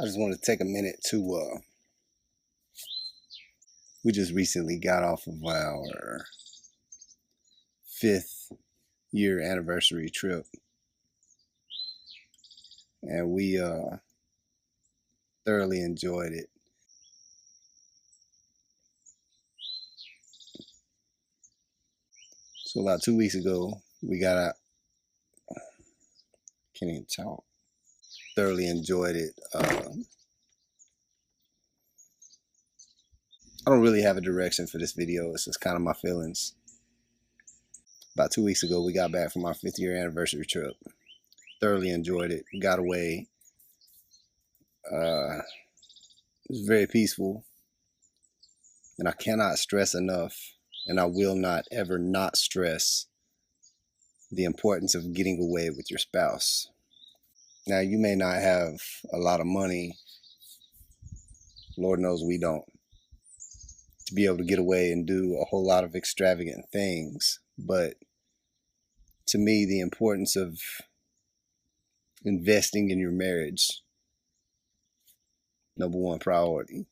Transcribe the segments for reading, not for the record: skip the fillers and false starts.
I just wanted to take a minute to, we just recently got off of our 5th-year anniversary trip, and we thoroughly enjoyed it. So about 2 weeks ago, we got out, can't even talk, thoroughly enjoyed it. I don't really have a direction for this video. It's just kind of my feelings. About 2 weeks ago, we got back from our 5th-year anniversary trip. Thoroughly enjoyed it. We got away. It was very peaceful. And I cannot stress enough, and I will not ever not stress the importance of getting away with your spouse. Now, you may not have a lot of money. Lord knows we don't, to be able to get away and do a whole lot of extravagant things. But to me, the importance of investing in your marriage, #1 priority.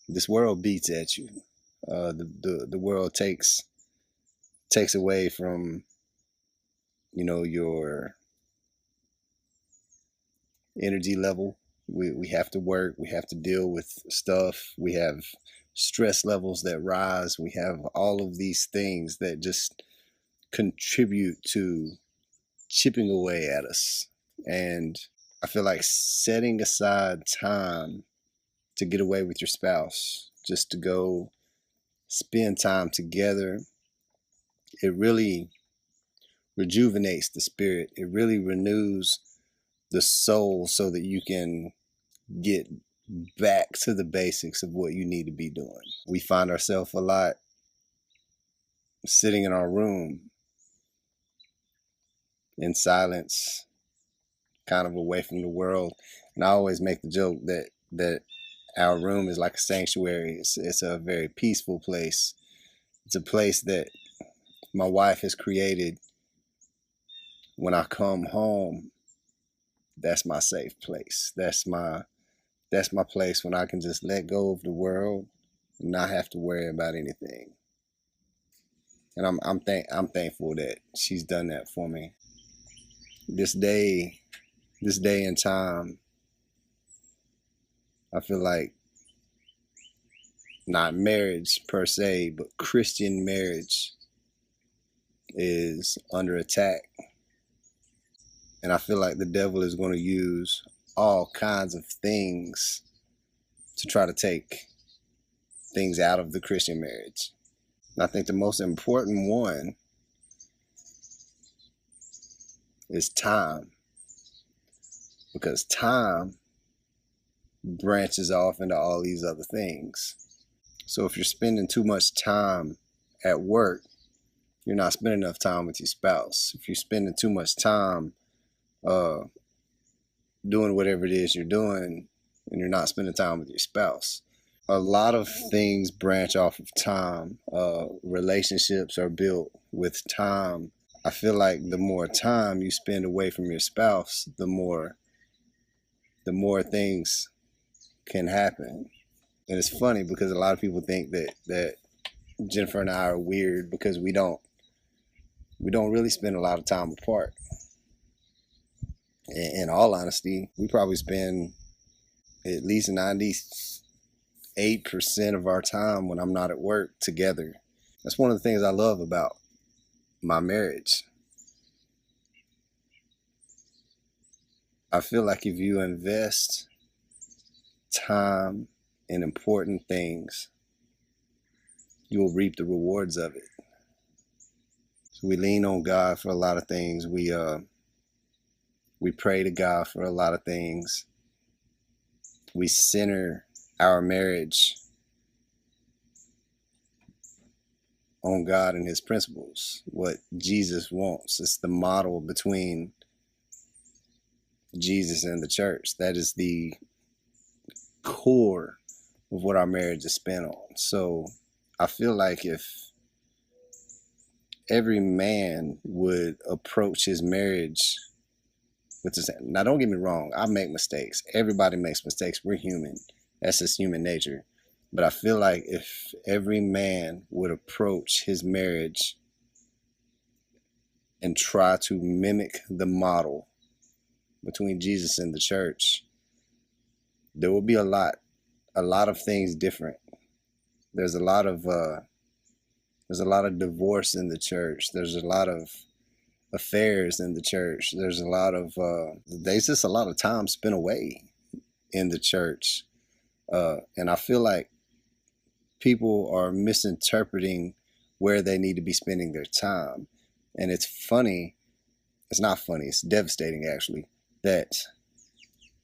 This world beats at you. The world takes away from, your energy level. We have to work. We have to deal with stuff. We have stress levels that rise. We have all of these things that just contribute to chipping away at us. And I feel like setting aside time to get away with your spouse, just to go spend time together, it really rejuvenates the spirit. It really renews the soul so that you can get back to the basics of what you need to be doing. We find ourselves a lot sitting in our room in silence, kind of away from the world. And I always make the joke that our room is like a sanctuary. It's a very peaceful place. It's a place that my wife has created. When I come home, that's my safe place. That's my place when I can just let go of the world and not have to worry about anything. And I'm thankful that she's done that for me. This day and time, I feel like not marriage per se, but Christian marriage is under attack. And I feel like the devil is going to use all kinds of things to try to take things out of the Christian marriage. And I think the most important one is time, because time branches off into all these other things. So if you're spending too much time at work, you're not spending enough time with your spouse. If you're spending too much time doing whatever it is you're doing and you're not spending time with your spouse, a lot of things branch off of time. Relationships are built with time. I feel like the more time you spend away from your spouse, the more things can happen. And it's funny because a lot of people think that Jennifer and I are weird because we don't really spend a lot of time apart. In all honesty, we probably spend at least 98% of our time when I'm not at work together. That's one of the things I love about my marriage. I feel like if you invest time in important things, you will reap the rewards of it. So we lean on God for a lot of things. We pray to God for a lot of things. We center our marriage on God and His principles, what Jesus wants. It's the model between Jesus and the church. That is the core of what our marriage is spent on. So I feel like if every man would approach his marriage with this. Now, don't get me wrong. I make mistakes. Everybody makes mistakes. We're human. That's just human nature. But I feel like if every man would approach his marriage and try to mimic the model between Jesus and the church, there will be a lot of things different. There's a lot of divorce in the church. There's a lot of affairs in the church. There's just a lot of time spent away in the church. And I feel like people are misinterpreting where they need to be spending their time. And it's funny. It's not funny. It's devastating, actually, that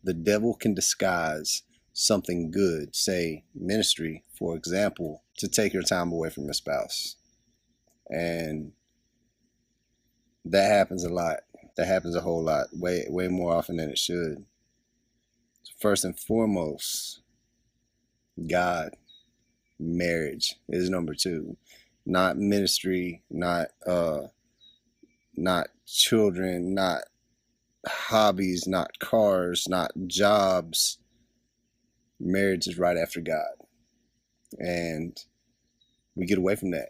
the devil can disguise something good, say ministry, for example, to take your time away from your spouse. And that happens a lot. That happens a whole lot, way more often than it should. First and foremost, God, marriage is number two. Not ministry, not children, not hobbies, not cars, not jobs. Marriage is right after God. And we get away from that.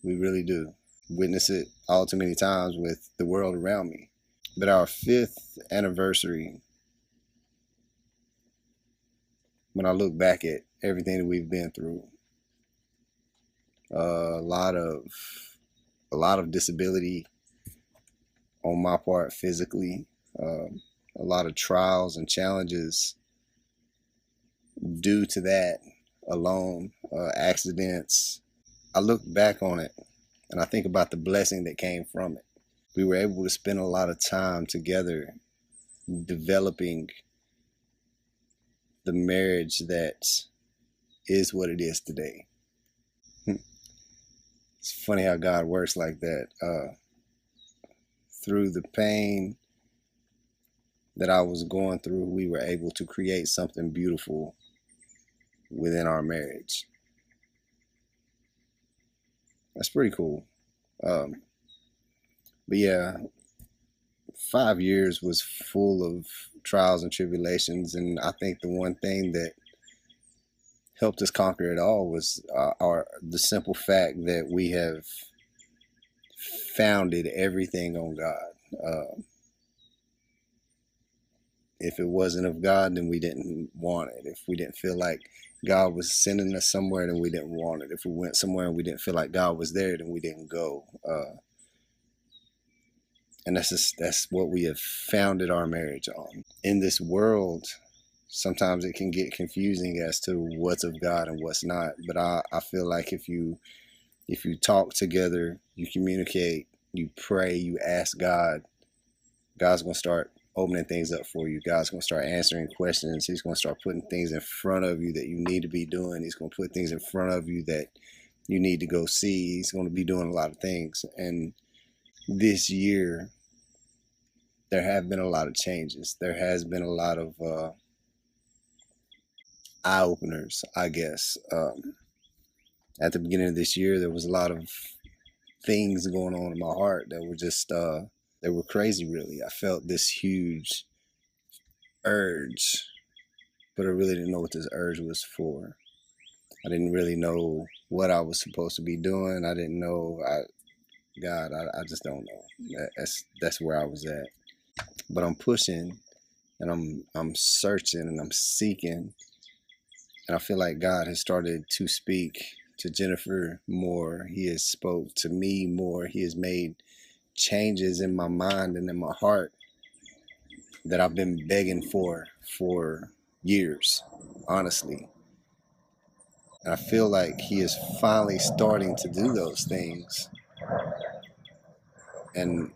We really do. Witness it all too many times with the world around me. But our 5th anniversary, when I look back at everything that we've been through, a lot of disability on my part physically, a lot of trials and challenges due to that alone, accidents. I look back on it and I think about the blessing that came from it. We were able to spend a lot of time together developing the marriage that is what it is today. It's funny how God works like that. Through the pain that I was going through, we were able to create something beautiful within our marriage. That's pretty cool. But yeah, 5 years was full of trials and tribulations, and I think the one thing that helped us conquer it all was the simple fact that we have founded everything on God. If it wasn't of God, then we didn't want it. If we didn't feel like God was sending us somewhere, then we didn't want it. If we went somewhere and we didn't feel like God was there, then we didn't go. And that's what we have founded our marriage on. In this world, sometimes it can get confusing as to what's of God and what's not. But I feel like if you talk together, you communicate, you pray, you ask God, God's going to start opening things up for you. God's going to start answering questions. He's going to start putting things in front of you that you need to be doing. He's going to put things in front of you that you need to go see. He's going to be doing a lot of things. And this year, there have been a lot of changes. There has been a lot of eye-openers, I guess. At the beginning of this year, there was a lot of things going on in my heart that were just, they were crazy, really. I felt this huge urge, but I really didn't know what this urge was for. I didn't really know what I was supposed to be doing. I didn't know. I just don't know. That's where I was at. But I'm pushing, and I'm searching, and I'm seeking, and I feel like God has started to speak to Jennifer more. He has spoke to me more. He has made changes in my mind and in my heart that I've been begging for years, honestly. And I feel like he is finally starting to do those things. And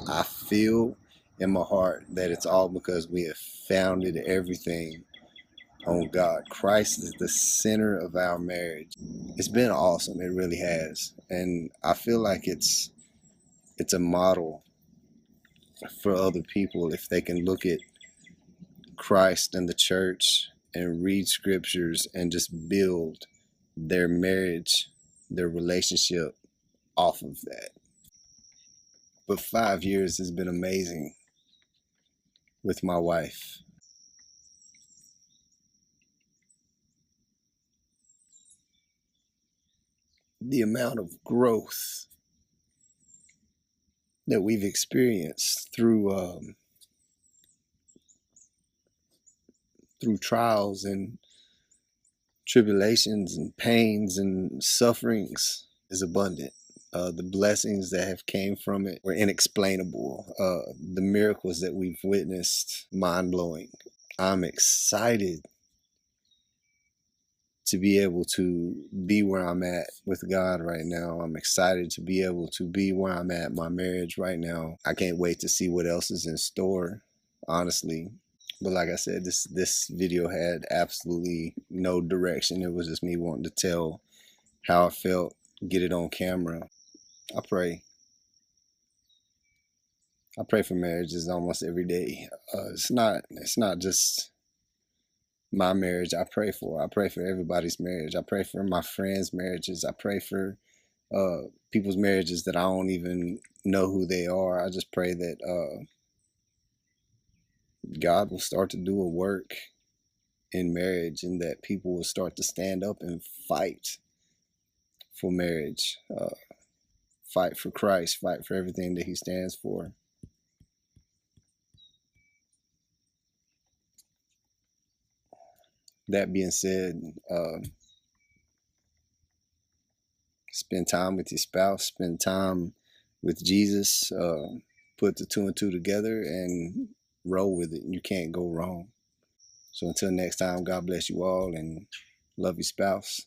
I feel in my heart that it's all because we have founded everything on God. Christ is the center of our marriage. It's been awesome. It really has. And I feel like it's a model for other people if they can look at Christ and the church and read scriptures and just build their marriage, their relationship off of that. but 5 years has been amazing with my wife. The amount of growth that we've experienced through trials and tribulations and pains and sufferings is abundant. The blessings that have came from it were inexplainable. The miracles that we've witnessed, mind-blowing. I'm excited to be able to be where I'm at with God right now. I'm excited to be able to be where I'm at in my marriage right now. I can't wait to see what else is in store, honestly. But like I said, this video had absolutely no direction. It was just me wanting to tell how I felt, get it on camera. I pray for marriages almost every day. It's not just my marriage I pray for everybody's marriage. I pray for my friends' marriages. I pray for people's marriages that I don't even know who they are. I just pray that God will start to do a work in marriage, and that people will start to stand up and fight for marriage, fight for Christ, fight for everything that he stands for. That being said, spend time with your spouse, spend time with Jesus, put the 2 and 2 together and roll with it. You can't go wrong. So until next time, God bless you all, and love your spouse.